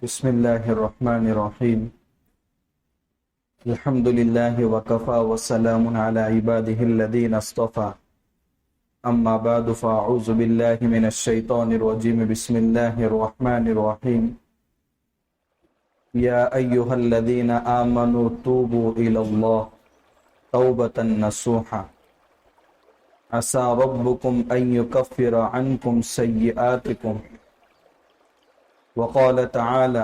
بسم اللہ الرحمن الرحیم الحمد للہ وکفا وسلام علی عبادہ الذین اصطفى اما بعد فاعوذ باللہ من الشیطان الرجیم بسم اللہ الرحمن الرحیم یا ایہا الذین آمنوا توبوا الی اللہ توبة نصوحا عسى ربکم ان یکفر عنکم سیئاتکم وقال تعالى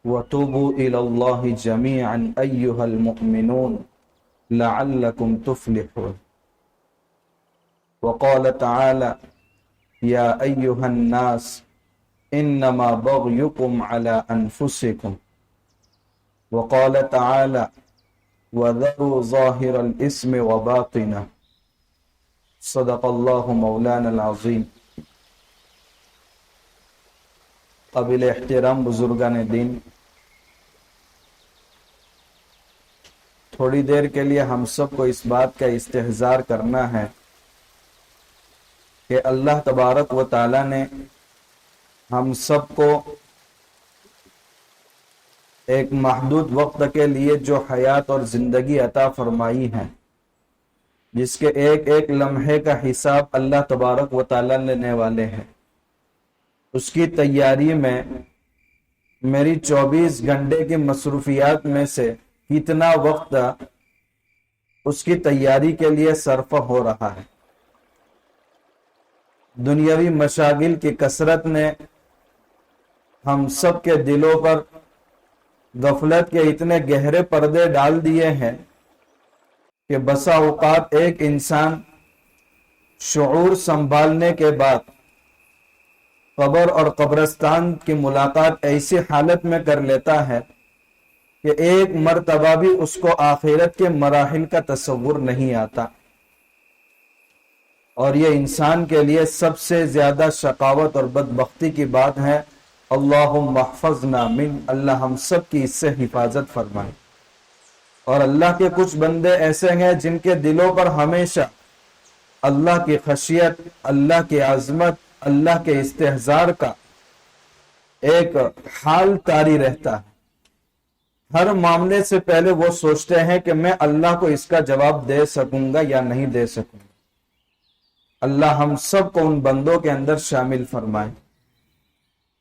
وتوبوا إلى الله جميعا أيها المؤمنون لعلكم تفلحون وقال تعالى يا أيها الناس إنما بغيكم على أنفسكم وقال تعالى وذروا ظاهر الإثم وباطنه صدق الله مولانا العظيم. قابل احترام بزرگان دین، تھوڑی دیر کے لیے ہم سب کو اس بات کا استحضار کرنا ہے کہ اللہ تبارک و تعالی نے ہم سب کو ایک محدود وقت کے لیے جو حیات اور زندگی عطا فرمائی ہے، جس کے ایک ایک لمحے کا حساب اللہ تبارک و تعالی لینے والے ہیں، اس کی تیاری میں میری 24 گھنٹے کی مصروفیات میں سے کتنا وقت اس کی تیاری کے لیے صرف ہو رہا ہے۔ دنیاوی مشاغل کی کثرت نے ہم سب کے دلوں پر غفلت کے اتنے گہرے پردے ڈال دیے ہیں کہ بسا اوقات ایک انسان شعور سنبھالنے کے بعد قبر اور قبرستان کی ملاقات ایسی حالت میں کر لیتا ہے کہ ایک مرتبہ بھی اس کو آخرت کے مراحل کا تصور نہیں آتا، اور یہ انسان کے لیے سب سے زیادہ شقاوت اور بدبختی کی بات ہے۔ اللہم احفظنا من، اللہ ہم سب کی اس سے حفاظت فرمائے۔ اور اللہ کے کچھ بندے ایسے ہیں جن کے دلوں پر ہمیشہ اللہ کی خشیت، اللہ کی عظمت، اللہ کے استحضار کا ایک حال طاری رہتا ہے۔ ہر معاملے سے پہلے وہ سوچتے ہیں کہ میں اللہ کو اس کا جواب دے سکوں گا یا نہیں دے سکوں گا۔ اللہ ہم سب کو ان بندوں کے اندر شامل فرمائے۔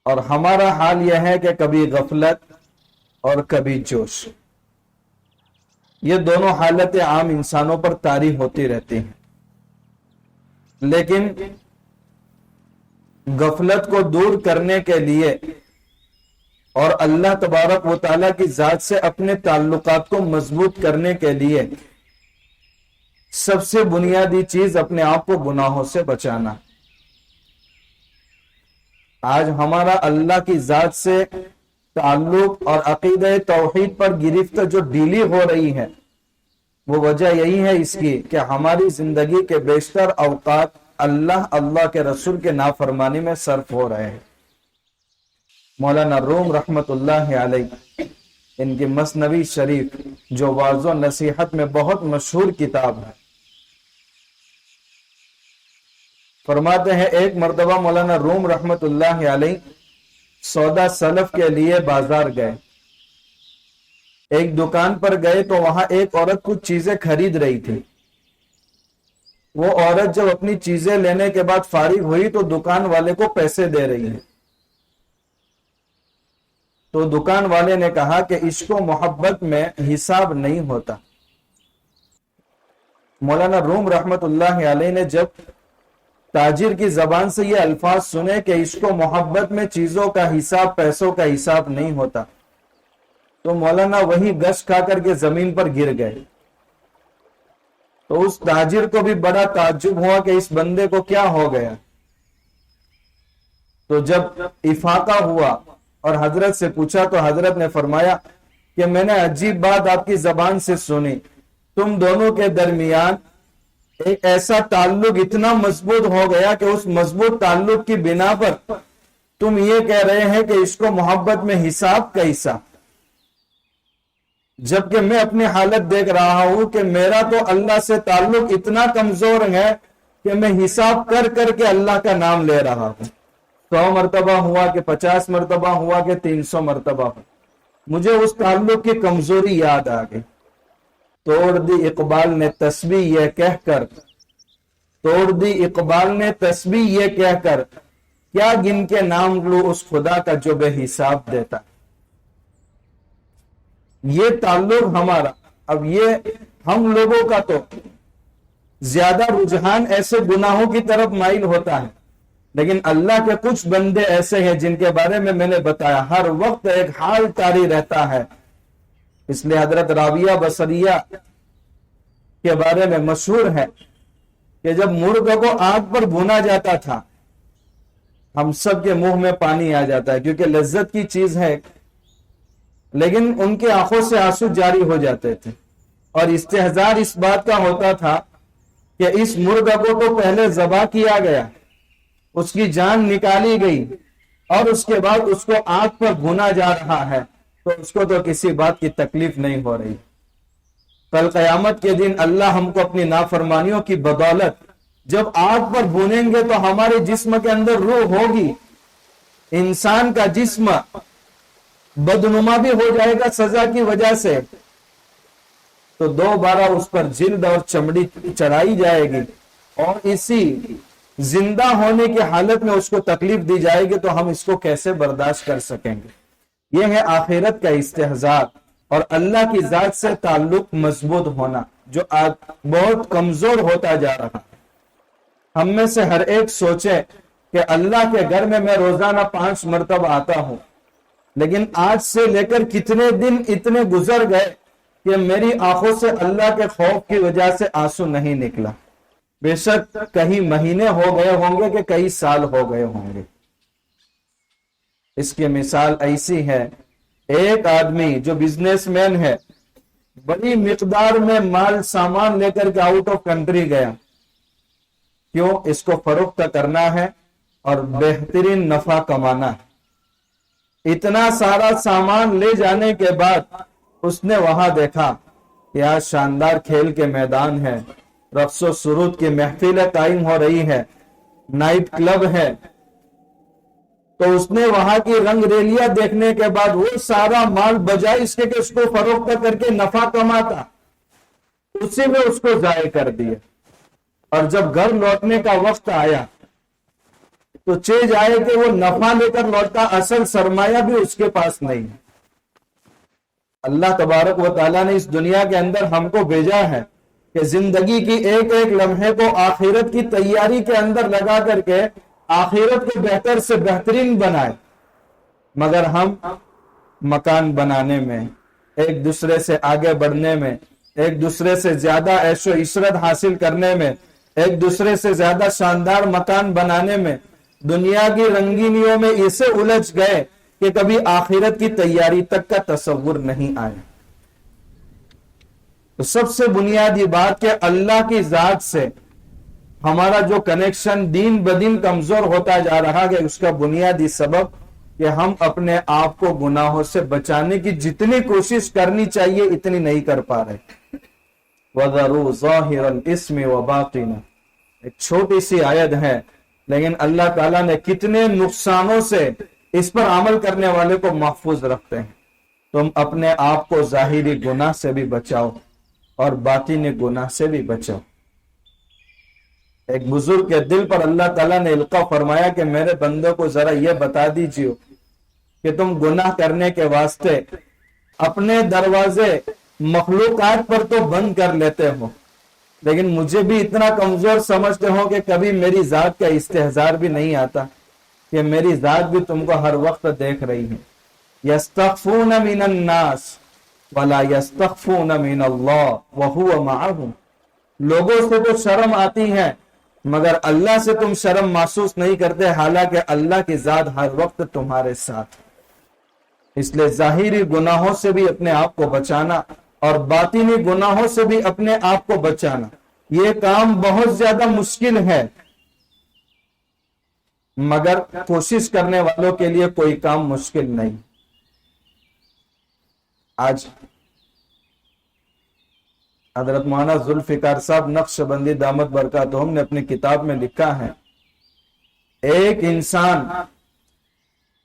اور ہمارا حال یہ ہے کہ کبھی غفلت اور کبھی جوش، یہ دونوں حالتیں عام انسانوں پر طاری ہوتی رہتی ہیں، لیکن غفلت کو دور کرنے کے لیے اور اللہ تبارک و تعالیٰ کی ذات سے اپنے تعلقات کو مضبوط کرنے کے لیے سب سے بنیادی چیز اپنے آپ کو گناہوں سے بچانا۔ آج ہمارا اللہ کی ذات سے تعلق اور عقیدہ توحید پر گرفت جو ڈھیلی ہو رہی ہے، وہ وجہ یہی ہے اس کی کہ ہماری زندگی کے بیشتر اوقات اللہ کے رسول کے نافرمانی میں صرف ہو رہے ہیں۔ مولانا روم رحمت اللہ علیہ، ان کی مثنوی شریف جو واعظ و نصیحت میں بہت مشہور کتاب ہے، فرماتے ہیں ایک مرتبہ مولانا روم رحمت اللہ علیہ سودا سلف کے لیے بازار گئے۔ ایک دکان پر گئے تو وہاں ایک عورت کچھ چیزیں خرید رہی تھی۔ وہ عورت جب اپنی چیزیں لینے کے بعد فارغ ہوئی تو دکان والے کو پیسے دے رہی ہے، تو دکان والے نے کہا کہ عشق و محبت میں حساب نہیں ہوتا۔ مولانا روم رحمت اللہ علیہ نے جب تاجر کی زبان سے یہ الفاظ سنے کہ عشق و محبت میں چیزوں کا حساب، پیسوں کا حساب نہیں ہوتا، تو مولانا وہی گش کھا کر کے زمین پر گر گئے۔ تو اس تاجر کو بھی بڑا تعجب ہوا کہ اس بندے کو کیا ہو گیا۔ تو جب افاقہ ہوا اور حضرت سے پوچھا تو حضرت نے فرمایا کہ میں نے عجیب بات آپ کی زبان سے سنی، تم دونوں کے درمیان ایک ایسا تعلق اتنا مضبوط ہو گیا کہ اس مضبوط تعلق کی بنا پر تم یہ کہہ رہے ہیں کہ عشق و محبت میں حساب کا حساب، جبکہ میں اپنی حالت دیکھ رہا ہوں کہ میرا تو اللہ سے تعلق اتنا کمزور ہے کہ میں حساب کر کر کے اللہ کا نام لے رہا ہوں۔ 100 مرتبہ ہوا کہ 50 مرتبہ ہوا کہ 300 مرتبہ ہوا، مجھے اس تعلق کی کمزوری یاد آ گئی۔ توڑ دی اقبال نے تسبیح یہ کہہ کر، توڑ دی اقبال نے تسبیح یہ کہہ کر، کیا گن کے نام لوں اس خدا کا جو بے حساب دیتا۔ یہ تعلق ہمارا، اب یہ ہم لوگوں کا تو زیادہ رجحان ایسے گناہوں کی طرف مائل ہوتا ہے، لیکن اللہ کے کچھ بندے ایسے ہیں جن کے بارے میں نے بتایا ہر وقت ایک حال طاری رہتا ہے۔ اس لیے حضرت رابعہ بصریہ کے بارے میں مشہور ہے کہ جب مرغ کو آگ پر بھونا جاتا تھا، ہم سب کے منہ میں پانی آ جاتا ہے کیونکہ لذت کی چیز ہے، لیکن ان کی آنکھوں سے آنسو جاری ہو جاتے تھے، اور استحضار اس بات کا ہوتا تھا کہ اس مرغ کو تو پہلے ذبح کیا گیا، اس کی جان نکالی گئی، اور اس کے بعد اس کو آگ پر بھونا جا رہا ہے، تو اس کو تو کسی بات کی تکلیف نہیں ہو رہی۔ کل قیامت کے دن اللہ ہم کو اپنی نافرمانیوں کی بدولت جب آگ پر بھونیں گے تو ہمارے جسم کے اندر روح ہوگی، انسان کا جسم بدنما بھی ہو جائے گا سزا کی وجہ سے، تو دوبارہ اس پر جلد اور چمڑی چڑھائی جائے گی، اور اسی زندہ ہونے کی حالت میں اس کو تکلیف دی جائے گی، تو ہم اس کو کیسے برداشت کر سکیں گے؟ یہ ہے آخرت کا استحضار اور اللہ کی ذات سے تعلق مضبوط ہونا، جو بہت کمزور ہوتا جا رہا ہے۔ ہم میں سے ہر ایک سوچے کہ اللہ کے گھر میں روزانہ 5 مرتبہ آتا ہوں، لیکن آج سے لے کر کتنے دن اتنے گزر گئے کہ میری آنکھوں سے اللہ کے خوف کی وجہ سے آنسو نہیں نکلا۔ بے شک کئی مہینے ہو گئے ہوں گے کہ کئی سال ہو گئے ہوں گے۔ اس کی مثال ایسی ہے، ایک آدمی جو بزنس مین ہے، بڑی مقدار میں مال سامان لے کر کے آؤٹ آف کنٹری گیا، کیوں؟ اس کو فروخت کرنا ہے اور بہترین نفع کمانا ہے۔ اتنا سارا سامان لے جانے کے بعد اس نے وہاں دیکھا کہ شاندار کھیل کے میدان ہے، رقص و سرود کی محفلیں قائم ہو رہی ہے، نائٹ کلب ہے، تو اس نے وہاں کی رنگ ریلیاں دیکھنے کے بعد وہ سارا مال بجائے اس کے کہ اس کو فروخت کر کے نفع کماتا، اسی میں اس کو ضائع کر دیا، اور جب گھر لوٹنے کا وقت آیا تو چیز آئے کہ وہ نفع لے کر لوٹا، اصل سرمایہ بھی اس کے پاس نہیں ہے۔ اللہ تبارک و تعالیٰ نے اس دنیا کے اندر ہم کو بھیجا ہے کہ زندگی کی ایک ایک لمحے کو آخرت کی تیاری کے اندر لگا کر کے آخرت کو بہتر سے بہترین بنائے، مگر ہم مکان بنانے میں، ایک دوسرے سے آگے بڑھنے میں، ایک دوسرے سے زیادہ عیش و عشرت حاصل کرنے میں، ایک دوسرے سے زیادہ شاندار مکان بنانے میں، دنیا کی رنگینیوں میں اسے الجھ گئے کہ کبھی آخرت کی تیاری تک کا تصور نہیں آیا۔ تو سب سے بنیادی بات کہ اللہ کی ذات سے ہمارا جو کنیکشن دن بدن کمزور ہوتا جا رہا ہے، اس کا بنیادی سبب کہ ہم اپنے آپ کو گناہوں سے بچانے کی جتنی کوشش کرنی چاہیے اتنی نہیں کر پا رہے۔ وَذَرُوا ظَاهِرَ الْإِثْمِ وَبَاطِنَهُ، ایک چھوٹی سی آیت ہے، لیکن اللہ تعالیٰ نے کتنے نقصانوں سے اس پر عمل کرنے والے کو محفوظ رکھتے ہیں۔ تم اپنے آپ کو ظاہری گناہ سے بھی بچاؤ اور باطنی گناہ سے بھی بچاؤ۔ ایک بزرگ کے دل پر اللہ تعالیٰ نے القاء فرمایا کہ میرے بندوں کو ذرا یہ بتا دیجیے کہ تم گناہ کرنے کے واسطے اپنے دروازے مخلوقات پر تو بند کر لیتے ہو، لیکن مجھے بھی اتنا کمزور سمجھتے ہو کہ کبھی میری ذات کا استحضار بھی نہیں آتا کہ میری ذات بھی تم کو ہر وقت دیکھ رہی ہے۔ یستخفون من الناس ولا یستخفون من اللہ وہو معہم، لوگوں سے تو شرم آتی ہے مگر اللہ سے تم شرم محسوس نہیں کرتے، حالانکہ اللہ کی ذات ہر وقت تمہارے ساتھ۔ اس لیے ظاہری گناہوں سے بھی اپنے آپ کو بچانا اور باطنی گناہوں سے بھی اپنے آپ کو بچانا، یہ کام بہت زیادہ مشکل ہے، مگر کوشش کرنے والوں کے لیے کوئی کام مشکل نہیں۔ آج حضرت مولانا ذوالفقار صاحب نقش بندی دامت برکاتہم نے اپنی کتاب میں لکھا ہے، ایک انسان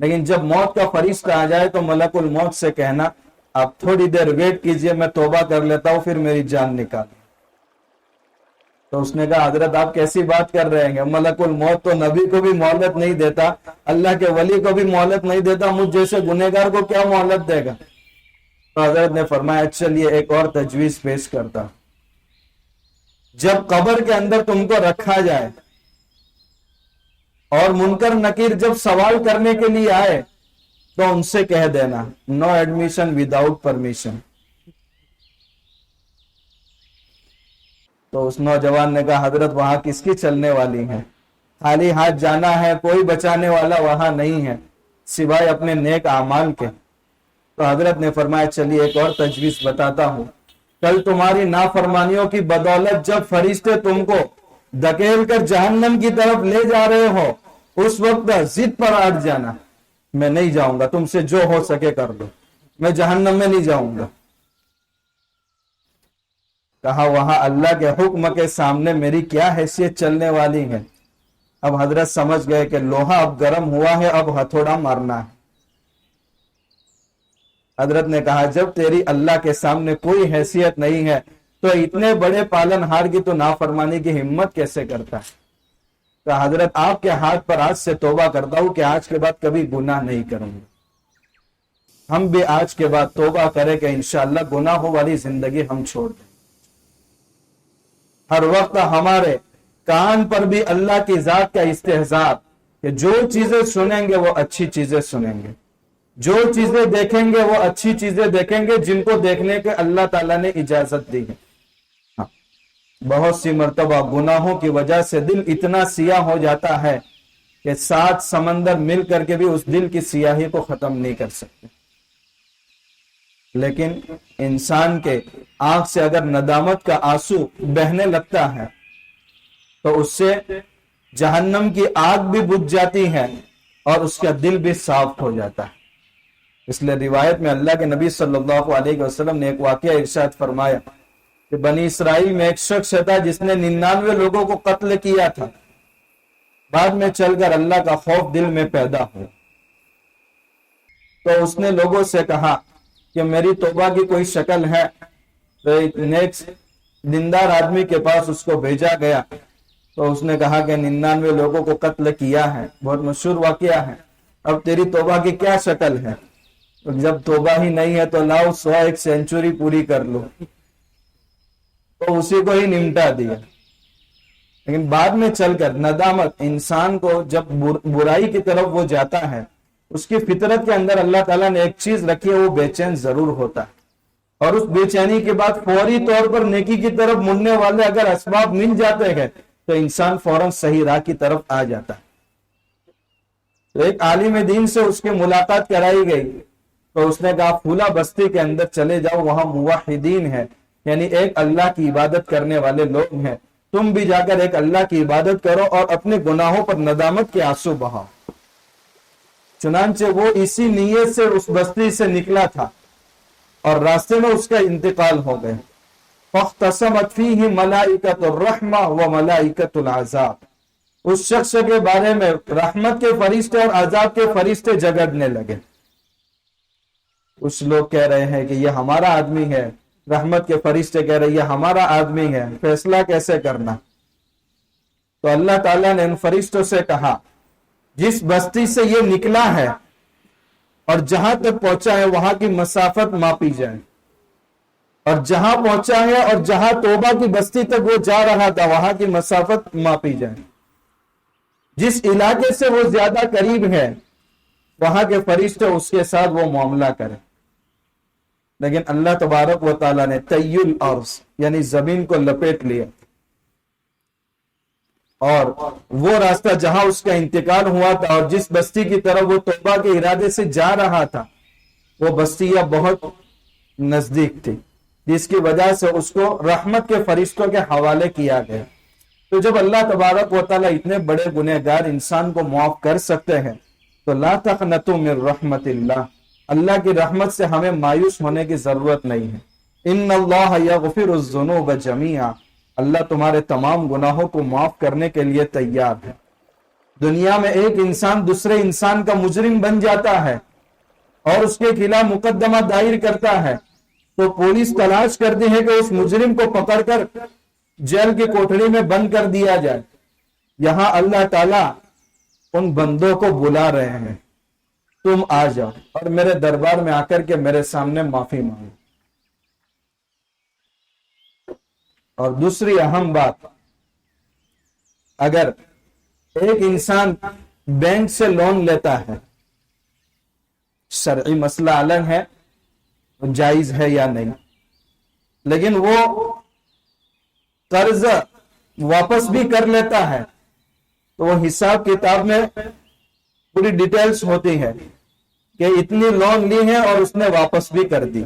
لیکن جب موت کا فرشتہ آ جائے تو ملک الموت سے کہنا آپ تھوڑی دیر ویٹ کیجئے، میں توبہ کر لیتا ہوں، پھر میری جان نکال۔ تو اس نے کہا حضرت آپ کیسی بات کر رہے ہیں، ملک الموت تو نبی کو بھی مہلت نہیں دیتا، اللہ کے ولی کو بھی مہلت نہیں دیتا، مجھ جیسے گنہگار کو کیا مہلت دے گا؟ تو حضرت نے فرمایا چلیے ایک اور تجویز پیش کرتا، جب قبر کے اندر تم کو رکھا جائے اور منکر نکیر جب سوال کرنے کے لیے آئے تو ان سے کہہ دینا نو ایڈمیشن وداؤٹ پرمیشن۔ تو اس نوجوان نے کہا حضرت وہاں کس کی چلنے والی ہیں، خالی ہاتھ جانا ہے، کوئی بچانے والا وہاں نہیں ہے سوائے اپنے نیک اعمال کے۔ تو حضرت نے فرمایا چلیے ایک اور تجویز بتاتا ہوں، کل تمہاری نافرمانیوں کی بدولت جب فرشتے تم کو دھکیل کر جہنم کی طرف لے جا رہے ہو، اس وقت ضد پر اڑ جانا، میں نہیں جاؤں گا، تم سے جو ہو سکے کر دو، میں جہنم میں نہیں جاؤں گا۔ کہا وہاں اللہ کے حکم کے سامنے میری کیا حیثیت چلنے والی ہے؟ اب حضرت سمجھ گئے کہ لوہا اب گرم ہوا ہے، اب ہتھوڑا مارنا ہے۔ حضرت نے کہا جب تیری اللہ کے سامنے کوئی حیثیت نہیں ہے تو اتنے بڑے پالن ہار کی تو نافرمانی کی ہمت کیسے کرتا ہے؟ تو حضرت آپ کے ہاتھ پر آج سے توبہ کرتا ہوں کہ آج کے بعد کبھی گناہ نہیں کروں گا۔ ہم بھی آج کے بعد توبہ کریں کہ انشاءاللہ گناہوں والی زندگی ہم چھوڑ دیں۔ ہر وقت ہمارے کان پر بھی اللہ کی ذات کا استحضار کہ جو چیزیں سنیں گے وہ اچھی چیزیں سنیں گے، جو چیزیں دیکھیں گے وہ اچھی چیزیں دیکھیں گے جن کو دیکھنے کے اللہ تعالیٰ نے اجازت دی ہے۔ بہت سی مرتبہ گناہوں کی وجہ سے دل اتنا سیاہ ہو جاتا ہے کہ 7 سمندر مل کر کے بھی اس دل کی سیاہی کو ختم نہیں کر سکتے، لیکن انسان کے آنکھ سے اگر ندامت کا آنسو بہنے لگتا ہے تو اس سے جہنم کی آگ بھی بجھ جاتی ہے اور اس کا دل بھی صاف ہو جاتا ہے۔ اس لیے روایت میں اللہ کے نبی صلی اللہ علیہ وسلم نے ایک واقعہ ارشاد فرمایا کہ بنی اسرائیل میں ایک شخص تھا جس نے 99 لوگوں کو قتل کیا تھا، بعد میں چل کر اللہ کا خوف دل میں پیدا ہو تو اس نے لوگوں سے کہا کہ میری توبہ کی کوئی شکل ہے، تو ایک نیک دیندار آدمی کے پاس اس کو بھیجا گیا تو اس نے کہا کہ 99 لوگوں کو قتل کیا ہے، بہت مشہور واقعہ ہے، اب تیری توبہ کی کیا شکل ہے؟ جب توبہ ہی نہیں ہے تو لاؤ 101 سینچری پوری کر لو، تو اسی کو ہی نمٹا دیا۔ لیکن بعد میں چل کر ندامت انسان کو جب برائی کی طرف وہ جاتا ہے، اس کی فطرت کے اندر اللہ تعالیٰ نے ایک چیز رکھی ہے، وہ بے چین ضرور ہوتا ہے، اور اس بے چینی کے بعد فوری طور پر نیکی کی طرف مڑنے والے اگر اسباب مل جاتے ہیں تو انسان فوراً صحیح راہ کی طرف آ جاتا ہے۔ تو ایک عالم دین سے اس کی ملاقات کرائی گئی تو اس نے کہا فولا بستی کے اندر چلے جاؤ، وہاں موحدین ہے، یعنی ایک اللہ کی عبادت کرنے والے لوگ ہیں، تم بھی جا کر ایک اللہ کی عبادت کرو اور اپنے گناہوں پر ندامت کے آنسو بہاؤ۔ چنانچہ وہ اسی نیت سے اس بستی سے نکلا تھا اور راستے میں اس کا انتقال ہو گیا۔ فاختصمت فیہ ملائکۃ الرحمہ و ملائکۃ العذاب، اس شخص کے بارے میں رحمت کے فرشتے اور عذاب کے فرشتے جھگڑنے لگے۔ کچھ لوگ کہہ رہے ہیں کہ یہ ہمارا آدمی ہے، رحمت کے فرشتے کہہ رہے ہیں یہ ہمارا آدمی ہے، فیصلہ کیسے کرنا؟ تو اللہ تعالیٰ نے ان فرشتوں سے کہا جس بستی سے یہ نکلا ہے اور جہاں تک پہنچا ہے وہاں کی مسافت ماپی جائے، اور جہاں پہنچا ہے اور جہاں توبہ کی بستی تک وہ جا رہا تھا وہاں کی مسافت ماپی جائے، جس علاقے سے وہ زیادہ قریب ہے وہاں کے فرشتے اس کے ساتھ وہ معاملہ کریں۔ لیکن اللہ تبارک و تعالیٰ نے طی الارض یعنی زمین کو لپیٹ لیا، اور وہ راستہ جہاں اس کا انتقال ہوا تھا اور جس بستی کی طرف وہ توبہ کے ارادے سے جا رہا تھا وہ بستیاں بہت نزدیک تھی، جس کی وجہ سے اس کو رحمت کے فرشتوں کے حوالے کیا گیا۔ تو جب اللہ تبارک و تعالیٰ اتنے بڑے گنہگار انسان کو معاف کر سکتے ہیں تو لا تقنطوا من رحمت اللہ، اللہ کی رحمت سے ہمیں مایوس ہونے کی ضرورت نہیں ہے۔ ان اللہ یغفر الذنوب جميعا، اللہ تمہارے تمام گناہوں کو معاف کرنے کے لیے تیار ہے۔ دنیا میں ایک انسان دوسرے انسان کا مجرم بن جاتا ہے اور اس کے خلاف مقدمہ دائر کرتا ہے تو پولیس تلاش کرتی ہے کہ اس مجرم کو پکڑ کر جیل کی کوٹڑی میں بند کر دیا جائے. یہاں اللہ تعالیٰ ان بندوں کو بلا رہے ہیں، تم آ جاؤ اور میرے دربار میں آ کر کے میرے سامنے معافی مانگو. اور دوسری اہم بات، اگر ایک انسان بینک سے لون لیتا ہے، شرعی مسئلہ الگ ہے جائز ہے یا نہیں، لیکن وہ قرض واپس بھی کر لیتا ہے تو وہ حساب کتاب میں پوری ڈیٹیلز ہوتی ہے کہ اتنی لون لی ہے اور اس نے واپس بھی کر دی.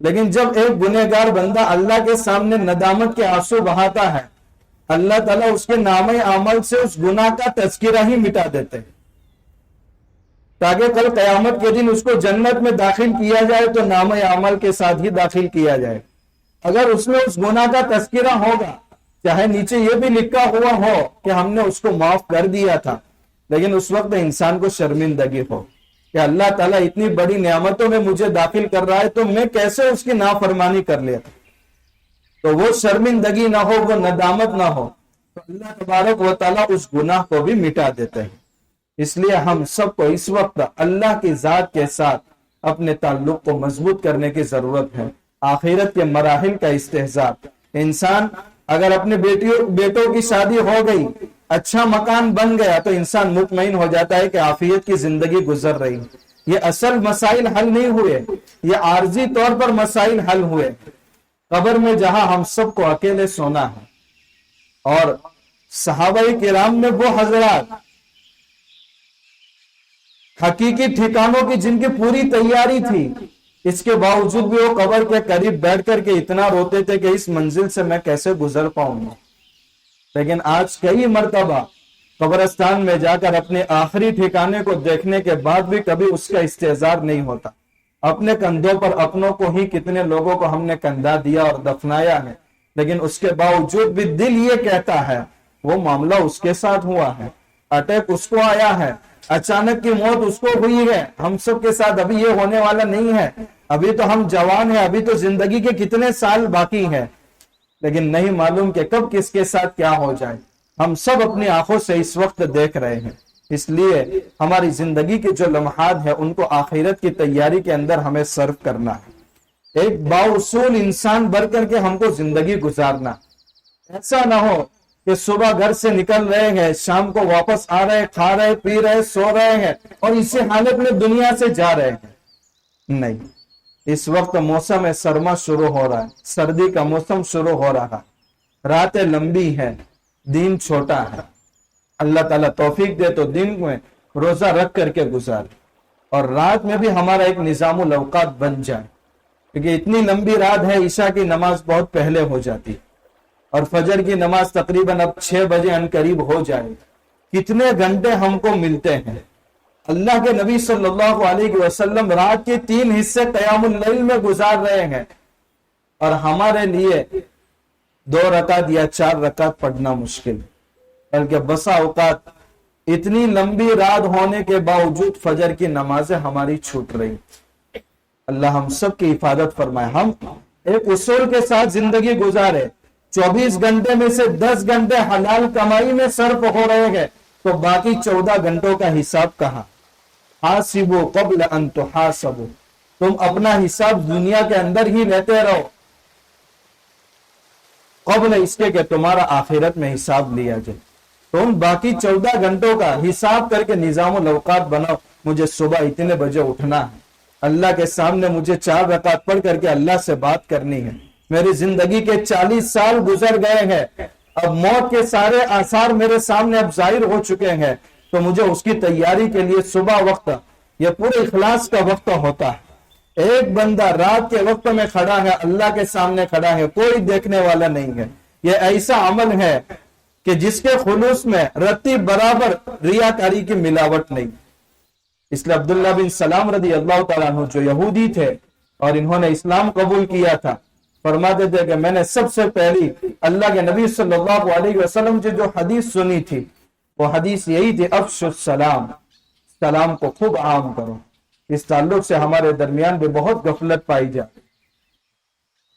لیکن جب ایک گنہگار بندہ اللہ کے سامنے ندامت کے آنسو بہاتا ہے، اللہ تعالیٰ اس کے نامہ اعمال سے اس گناہ کا تذکرہ ہی مٹا دیتے ہیں تاکہ کل قیامت کے دن اس کو جنت میں داخل کیا جائے تو نامہ اعمال کے ساتھ ہی داخل کیا جائے. اگر اس میں اس گناہ کا تذکرہ ہوگا، چاہے نیچے یہ بھی لکھا ہوا ہو کہ ہم نے اس کو معاف کر دیا تھا، لیکن اس وقت انسان کو شرمندگی ہو کہ اللہ تعالیٰ اتنی بڑی نعمتوں میں مجھے داخل کر رہا ہے تو میں کیسے اس کی نافرمانی کر لیا تھا، تو وہ شرمندگی نہ ہو، وہ ندامت نہ ہو، تو اللہ تبارک و تعالیٰ اس گناہ کو بھی مٹا دیتے ہیں. اس لیے ہم سب کو اس وقت اللہ کی ذات کے ساتھ اپنے تعلق کو مضبوط کرنے کی ضرورت ہے. آخرت کے مراحل کا استحضار، انسان اگر اپنے بیٹوں کی شادی ہو گئی، اچھا مکان بن گیا تو انسان مطمئن ہو جاتا ہے کہ عافیت کی زندگی گزر رہی. یہ اصل مسائل حل نہیں ہوئے، یہ عارضی طور پر مسائل حل ہوئے. قبر میں جہاں ہم سب کو اکیلے سونا ہے، اور صحابہ کرام میں وہ حضرات حقیقی ٹھکانوں کی جن کی پوری تیاری تھی، اس کے باوجود بھی وہ قبر کے قریب بیٹھ کر کے اتنا روتے تھے کہ اس منزل سے میں کیسے گزر پاؤں گا. لیکن آج کئی مرتبہ قبرستان میں جا کر اپنے آخری ٹھکانے کو دیکھنے کے بعد بھی کبھی اس کا استحضار نہیں ہوتا. اپنے کندھوں پر اپنوں کو ہی کتنے لوگوں کو ہم نے کندھا دیا اور دفنایا ہے، لیکن اس کے باوجود بھی دل یہ کہتا ہے وہ معاملہ اس کے ساتھ ہوا ہے، اٹیک اس کو آیا ہے، اچانک کی موت اس کو ہوئی ہے. ہم سب کے ساتھ ابھی یہ ہونے والا نہیں ہے. ابھی تو ہم جوان ہیں، ابھی تو زندگی کے کتنے سال باقی ہیں، لیکن نہیں معلوم کہ کب کس کے ساتھ کیا ہو جائے. ہم سب اپنی آنکھوں سے اس وقت دیکھ رہے ہیں. اس لیے ہماری زندگی کے جو لمحات ہیں ان کو آخرت کی تیاری کے اندر ہمیں صرف کرنا ہے. ایک بااصول انسان بن کر کے ہم کو زندگی گزارنا. ایسا نہ ہو کہ صبح گھر سے نکل رہے ہیں، شام کو واپس آ رہے، کھا رہے، پی رہے، سو رہے ہیں اور اسی حالت میں دنیا سے جا رہے ہیں. نہیں، اس وقت موسم سرما شروع ہو رہا ہے، سردی کا موسم شروع ہو رہا ہے، راتیں لمبی ہیں، دن چھوٹا ہے. اللہ تعالیٰ توفیق دے تو دن میں روزہ رکھ کر کے گزارے اور رات میں بھی ہمارا ایک نظام الاوقات بن جائے، کیونکہ اتنی لمبی رات ہے. عشاء کی نماز بہت پہلے ہو جاتی اور فجر کی نماز تقریباً اب 6 بجے ان قریب ہو جائے. کتنے گھنٹے ہم کو ملتے ہیں. اللہ کے نبی صلی اللہ علیہ وسلم رات کے 3 حصے قیام اللیل میں گزار رہے ہیں اور ہمارے لیے 2 رکعت یا 4 رکعت پڑھنا مشکل، بلکہ بسا اوقات اتنی لمبی رات ہونے کے باوجود فجر کی نمازیں ہماری چھوٹ رہی. اللہ ہم سب کی حفاظت فرمائے. ہم ایک اصول کے ساتھ زندگی گزارے، 24 گھنٹے میں سے 10 گھنٹے حلال کمائی میں صرف ہو رہے ہیں تو باقی 14 گھنٹوں کا حساب کہاں؟ حاسبوا قبل ان تحاسبوا. تم اپنا حساب دنیا کے اندر ہی لیتے رہو قبل اس کے کہ تمہارا آخرت میں حساب لیا جائے. تم باقی 14 گھنٹوں کا حساب کر کے نظام الاوقات بناؤ. مجھے صبح اتنے بجے اٹھنا ہے، اللہ کے سامنے مجھے 4 رکعت پڑھ کر کے اللہ سے بات کرنی ہے. میری زندگی کے 40 سال گزر گئے ہیں، اب موت کے سارے آثار میرے سامنے اب ظاہر ہو چکے ہیں، تو مجھے اس کی تیاری کے لیے صبح وقت یہ پورے اخلاص کا وقت ہوتا ہے. ایک بندہ رات کے وقت میں کھڑا ہے، اللہ کے سامنے کھڑا ہے، کوئی دیکھنے والا نہیں ہے. یہ ایسا عمل ہے کہ جس کے خلوص میں رتی برابر ریاکاری کی ملاوٹ نہیں. اس لیے عبداللہ بن سلام رضی اللہ تعالیٰ عنہ جو یہودی تھے اور انہوں نے اسلام قبول کیا تھا، فرماتے تھے کہ میں نے سب سے پہلی اللہ کے نبی صلی اللہ علیہ وسلم سے جو حدیث سنی تھی وہ حدیث یہی تھی، افشوا السلام، سلام کو خوب عام کرو۔ اس تعلق سے ہمارے درمیان بھی بہت غفلت پائی جاتی،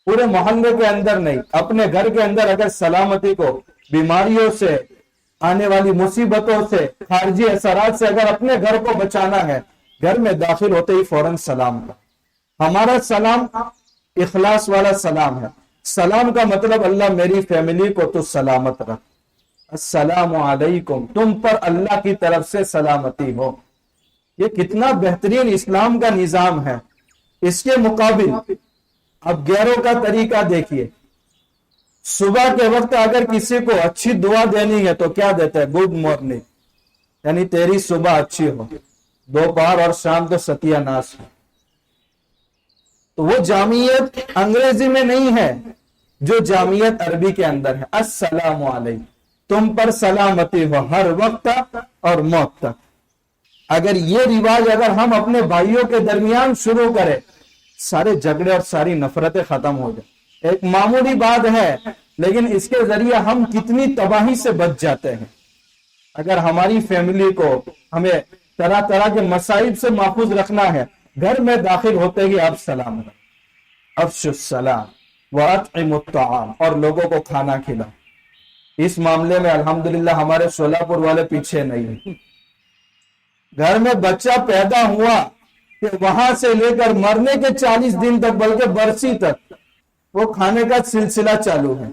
پورے محلے کے اندر نہیں، اپنے گھر کے اندر اگر سلامتی کو، بیماریوں سے، آنے والی مصیبتوں سے، خارجی اثرات سے اگر اپنے گھر کو بچانا ہے، گھر میں داخل ہوتے ہی فوراً سلام کا۔ ہمارا سلام اخلاص والا سلام ہے۔ سلام کا مطلب اللہ میری فیملی کو تو سلامت رکھ، السلام علیکم، تم پر اللہ کی طرف سے سلامتی ہو۔ یہ کتنا بہترین اسلام کا نظام ہے۔ اس کے مقابل اب غیروں کا طریقہ دیکھیے، صبح کے وقت اگر کسی کو اچھی دعا دینی ہے تو کیا دیتا ہے؟ گڈ مارننگ، یعنی تیری صبح اچھی ہو، دوپہر اور شام تو ستیہ ناش ہو۔ تو وہ جامعیت انگریزی میں نہیں ہے جو جامعیت عربی کے اندر ہے۔ السلام علیکم، تم پر سلامتی ہو ہر وقت اور موت تک۔ اگر یہ رواج اگر ہم اپنے بھائیوں کے درمیان شروع کریں، سارے جھگڑے اور ساری نفرتیں ختم ہو جائیں۔ ایک معمولی بات ہے لیکن اس کے ذریعے ہم کتنی تباہی سے بچ جاتے ہیں۔ اگر ہماری فیملی کو ہمیں طرح طرح کے مصائب سے محفوظ رکھنا ہے، گھر میں داخل ہوتے ہی آپ سلام رکھیں، افشوا السلام وَأَطْعِمُوا الطَّعَامَ، اور لوگوں کو کھانا کھلاؤ۔ اس معاملے میں الحمدللہ ہمارے شولاپور والے پیچھے نہیں ہیں۔ گھر میں بچہ پیدا ہوا کہ وہاں سے لے کر مرنے کے 40 دن تک، بلکہ برسی تک وہ کھانے کا سلسلہ چالو ہے۔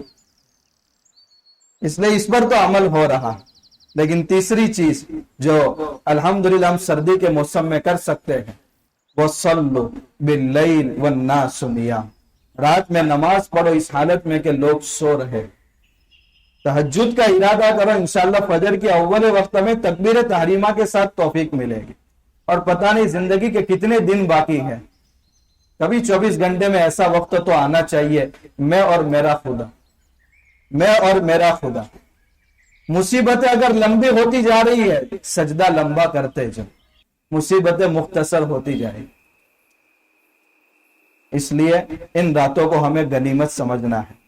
اس لیے اس پر تو عمل ہو رہا ہے۔ لیکن تیسری چیز جو الحمدللہ ہم سردی کے موسم میں کر سکتے ہیں، وَصَلُّوا بِاللَّيْلِ وَالنَّاسُ نِيَامٌ، رات میں نماز پڑھو اس حالت میں کہ لوگ سو رہے۔ تہجد کا ارادہ کرو، انشاءاللہ فجر کے اول وقت میں تکبیر تحریمہ کے ساتھ توفیق ملے گی۔ اور پتہ نہیں زندگی کے کتنے دن باقی ہیں، کبھی 24 گھنٹے میں ایسا وقت تو آنا چاہیے، میں اور میرا خدا، میں اور میرا خدا۔ مصیبتیں اگر لمبی ہوتی جا رہی ہے، سجدہ لمبا کرتے جاؤ، مصیبتیں مختصر ہوتی جائیں۔ اس لیے ان راتوں کو ہمیں غنیمت سمجھنا ہے۔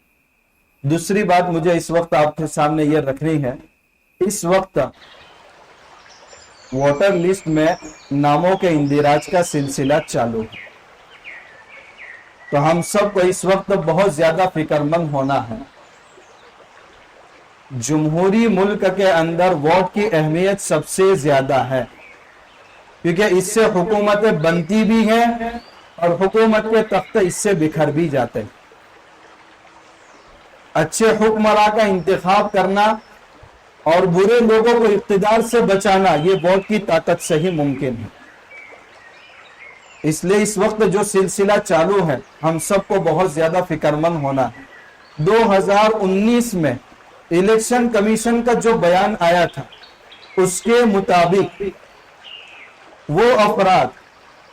دوسری بات مجھے اس وقت آپ کے سامنے یہ رکھنی ہے، اس وقت ووٹر لسٹ میں ناموں کے اندراج کا سلسلہ چالو ہے، تو ہم سب کو اس وقت بہت زیادہ فکر مند ہونا ہے۔ جمہوری ملک کے اندر ووٹ کی اہمیت سب سے زیادہ ہے، کیونکہ اس سے حکومتیں بنتی بھی ہیں اور حکومت کے تختے اس سے بکھر بھی جاتے ہیں۔ اچھے حکمراں کا انتخاب کرنا اور برے لوگوں کو اقتدار سے بچانا، یہ ووٹ کی طاقت سے ہی ممکن ہے۔ اس لیے اس وقت جو سلسلہ چالو ہے، ہم سب کو بہت زیادہ فکر مند ہونا ہے۔ 2019 میں الیکشن کمیشن کا جو بیان آیا تھا، اس کے مطابق وہ افراد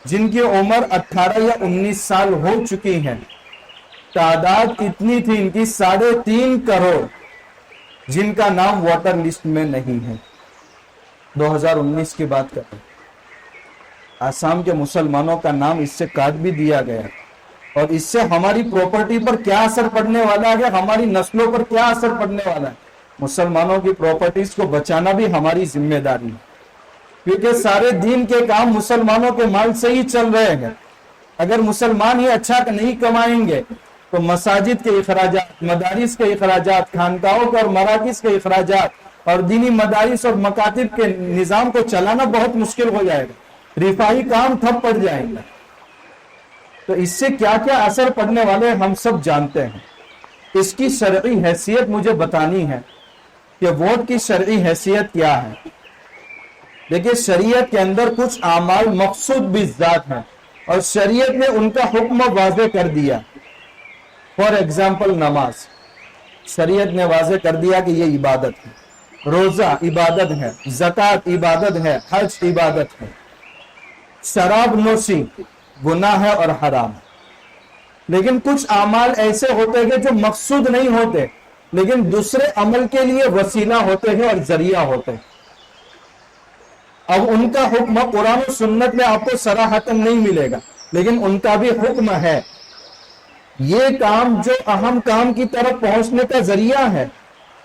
جن کی عمر 18 یا 19 سال ہو چکی ہیں، تعداد کتنی تھی ان کی؟ 3.5 کروڑ، جن کا نام ووٹر لسٹ میں نہیں ہے۔ 2019 کی بات کریں، آسام کے مسلمانوں کا نام اس سے کاٹ بھی دیا گیا، اور اس سے ہماری پراپرٹی پر کیا اثر پڑنے والا ہے، ہماری نسلوں پر کیا اثر پڑنے والا ہے۔ مسلمانوں کی پراپرٹیز کو بچانا بھی ہماری ذمہ داری ہے، کیونکہ سارے دین کے کام مسلمانوں کے مال سے ہی چل رہے ہیں۔ اگر مسلمان ہی اچھا نہیں کمائیں گے تو مساجد کے اخراجات، مدارس کے اخراجات، خانقاہوں کے اور مراکز کے اخراجات اور دینی مدارس اور مکاتب کے نظام کو چلانا بہت مشکل ہو جائے گا، رفاہی کام ٹھپ پڑ جائیں گے۔ تو اس سے کیا کیا اثر پڑنے والے ہم سب جانتے ہیں۔ اس کی شرعی حیثیت مجھے بتانی ہے کہ ووٹ کی شرعی حیثیت کیا ہے۔ دیکھیں، شریعت کے اندر کچھ اعمال مقصود بالذات ہیں اور شریعت نے ان کا حکم واضح کر دیا۔ فار ایگزامپل نماز، شریعت نے واضح کر دیا کہ یہ عبادت ہے، روزہ عبادت ہے، زکوٰۃ عبادت ہے، حج عبادت ہے، شراب نوشی گناہ ہے اور حرام ہے۔ لیکن کچھ اعمال ایسے ہوتے ہیں جو مقصود نہیں ہوتے لیکن دوسرے عمل کے لیے وسیلہ ہوتے ہیں اور ذریعہ ہوتے ہیں۔ اب ان کا حکم قرآن و سنت میں آپ کو صراحتاً نہیں ملے گا، لیکن ان کا بھی حکم ہے۔ یہ کام جو اہم کام کی طرف پہنچنے کا ذریعہ ہے،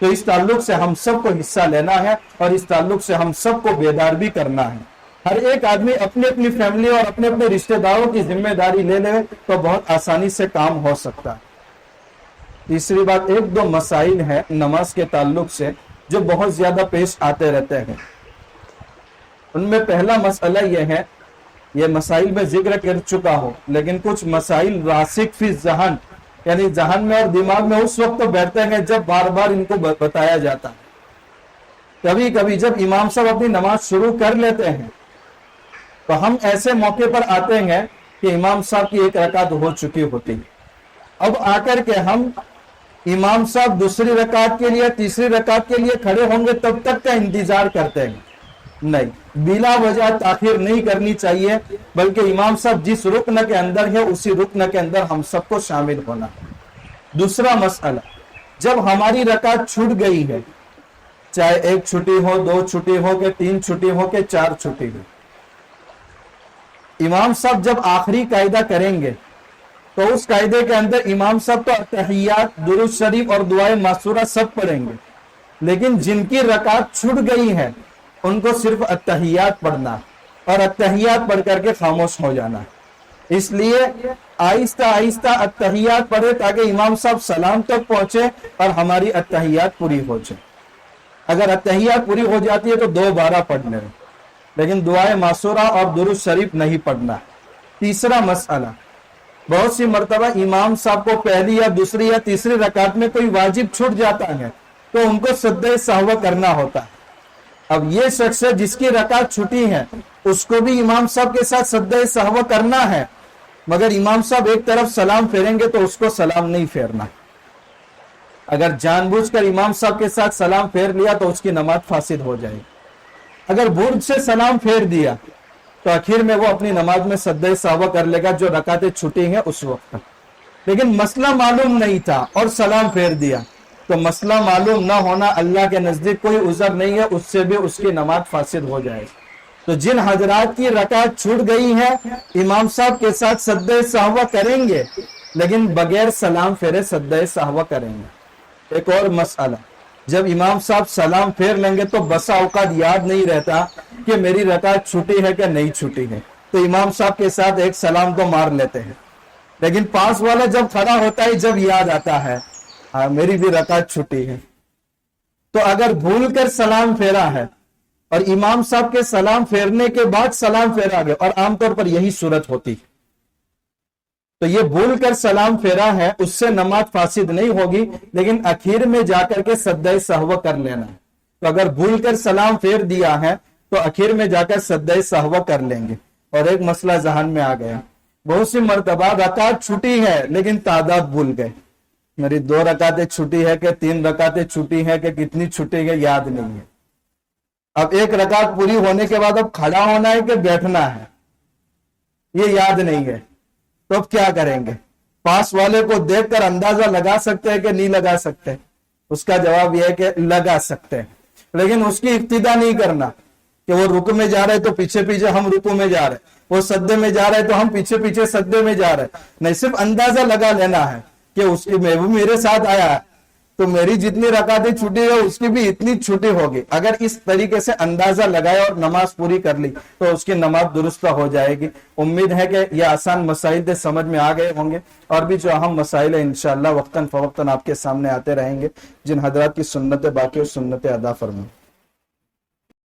تو اس تعلق سے ہم سب کو حصہ لینا ہے اور اس تعلق سے ہم سب کو بیدار بھی کرنا ہے. ہر ایک آدمی اپنی اپنی فیملی اور اپنے اپنے رشتہ داروں کی ذمہ داری لے لے تو بہت آسانی سے کام ہو سکتا ہے. تیسری بات، ایک دو مسائل ہیں نماز کے تعلق سے جو بہت زیادہ پیش آتے رہتے ہیں. ان میں پہلا مسئلہ یہ ہے، یہ مسائل میں ذکر کر چکا ہوں، لیکن کچھ مسائل راسخ فی ذہن، یعنی ذہن میں اور دماغ میں اس وقت بیٹھتے ہیں جب بار بار ان کو بتایا جاتا ہے. کبھی کبھی جب امام صاحب اپنی نماز شروع کر لیتے ہیں تو ہم ایسے موقع پر آتے ہیں کہ امام صاحب کی ایک رکعت ہو چکی ہوتی. اب آ کر کے ہم امام صاحب دوسری رکعت کے لیے تیسری رکعت کے لیے کھڑے ہوں گے تب تک کا انتظار کرتے ہیں. نہیں، بلا وجہ تاخیر نہیں کرنی چاہیے، بلکہ امام صاحب جس رکن کے اندر ہے اسی رکن کے اندر ہم سب کو شامل ہونا. دوسرا مسئلہ، جب ہماری رکعت چھوٹ گئی ہے، چاہے ایک چھٹی ہو، دو چھٹی ہو کہ تین چھٹی ہو کہ چار چھٹی ہو، امام صاحب جب آخری قاعدہ کریں گے تو اس قاعدے کے اندر امام صاحب تو اتحیات، درود شریف اور دعائے معصورہ سب پڑھیں گے، لیکن جن کی رکعت چھوٹ گئی ہے ان کو صرف اتحیات پڑھنا اور اتحیات پڑھ کر کے خاموش ہو جانا. اس لیے آہستہ آہستہ اتحیات پڑھے تاکہ امام صاحب سلام تک پہنچے اور ہماری اتحیات پوری ہو جائے. اگر اتحیات پوری ہو جاتی ہے تو دوبارہ پڑھنے، لیکن دعائے معصورہ اور درود شریف نہیں پڑھنا. تیسرا مسئلہ، بہت سی مرتبہ امام صاحب کو پہلی یا دوسری یا تیسری رکعت میں کوئی واجب چھوٹ جاتا ہے تو ان کو سجدہ سہو کرنا ہوتا ہے. اب یہ شخص ہے جس کی رکعت چھٹی ہے، اس کو بھی امام صاحب کے ساتھ سجدہ سہو کرنا ہے، مگر امام صاحب ایک طرف سلام پھیریں گے تو اس کو سلام نہیں پھیرنا. اگر جان بوجھ کر امام صاحب کے ساتھ سلام پھیر لیا تو اس کی نماز فاسد ہو جائے گی. اگر بھول سے سلام پھیر دیا تو آخر میں وہ اپنی نماز میں سجدہ سہو کر لے گا جو رکعتیں چھٹی ہیں اس وقت. لیکن مسئلہ معلوم نہیں تھا اور سلام پھیر دیا تو مسئلہ معلوم نہ ہونا اللہ کے نزدیک کوئی عذر نہیں ہے، اس سے بھی اس کی نماز فاسد ہو جائے. تو جن حضرات کی رکعت چھوٹ گئی ہے امام صاحب کے ساتھ سجدہ سہو کریں گے، لیکن بغیر سلام پھیرے سجدہ سہو کریں گے. ایک اور مسئلہ، جب امام صاحب سلام پھیر لیں گے تو بسا اوقات یاد نہیں رہتا کہ میری رکعت چھوٹی ہے کہ نہیں چھوٹی ہے، تو امام صاحب کے ساتھ ایک سلام تو مار لیتے ہیں، لیکن پاس والا جب کھڑا ہوتا ہے جب یاد آتا ہے ہاں میری بھی رکعت چھٹی ہے. تو اگر بھول کر سلام پھیرا ہے اور امام صاحب کے سلام پھیرنے کے بعد سلام پھیرا گیا، اور عام طور پر یہی صورت ہوتی، تو یہ بھول کر سلام پھیرا ہے اس سے نماز فاسد نہیں ہوگی، لیکن اخیر میں جا کر کے سجدہ سہو کر لینا. تو اگر بھول کر سلام پھیر دیا ہے تو اخیر میں جا کر سجدہ سہو کر لیں گے. اور ایک مسئلہ ذہن میں آ گیا، بہت سی مرتبہ رکعت چھٹی ہے لیکن تعداد بھول گئے، میری 2 رکعتیں چھٹی ہے کہ 3 رکعتیں چھٹی ہے کہ کتنی چھٹی ہے یاد نہیں ہے. اب ایک رکعت پوری ہونے کے بعد اب کھڑا ہونا ہے کہ بیٹھنا ہے یہ یاد نہیں ہے، تو اب کیا کریں گے؟ پاس والے کو دیکھ کر اندازہ لگا سکتے ہیں کہ نہیں لگا سکتے؟ اس کا جواب یہ ہے کہ لگا سکتے ہیں، لیکن اس کی ابتدا نہیں کرنا کہ وہ رکوع میں جا رہے تو پیچھے پیچھے ہم رکوع میں جا رہے، وہ سجدے میں جا رہے تو ہم پیچھے پیچھے سجدے میں جا رہے. نہیں، صرف اندازہ لگا لینا ہے کہ اس کی میں بھی میرے ساتھ آیا ہے تو میری جتنی رکعتیں چھٹی ہے اس کی بھی اتنی چھٹی ہوگی. اگر اس طریقے سے اندازہ لگایا اور نماز پوری کر لی تو اس کی نماز درست ہو جائے گی. امید ہے کہ یہ آسان مسائل سے سمجھ میں آ گئے ہوں گے، اور بھی جو اہم مسائل ہیں انشاءاللہ وقتاً فوقتاً آپ کے سامنے آتے رہیں گے. جن حضرات کی سنت باقی اور سنت ادا فرمائیں.